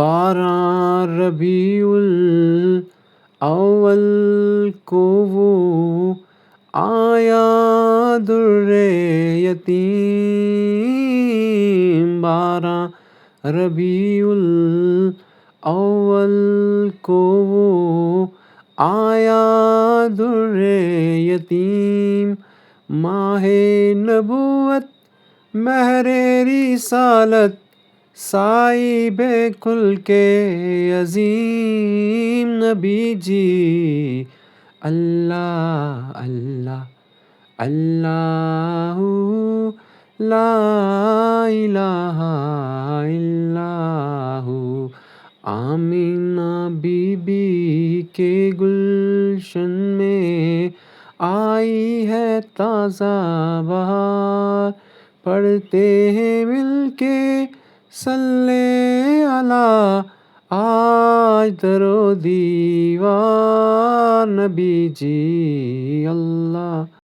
12 ربیع الاول کو وہ آیا در یتیم، 12 ربیع الاول کو وہ آیا در یتیم، ماہ نبوت مہر رسالت صاحب کل کے عظیم، نبی جی اللہ اللہ اللہ لا الہ الا ہو۔ آمینہ بی بی کے گلشن میں آئی ہے تازہ بہار، پڑھتے ہیں مل کے صلی علی آج در و دیوار، نبی جی اللہ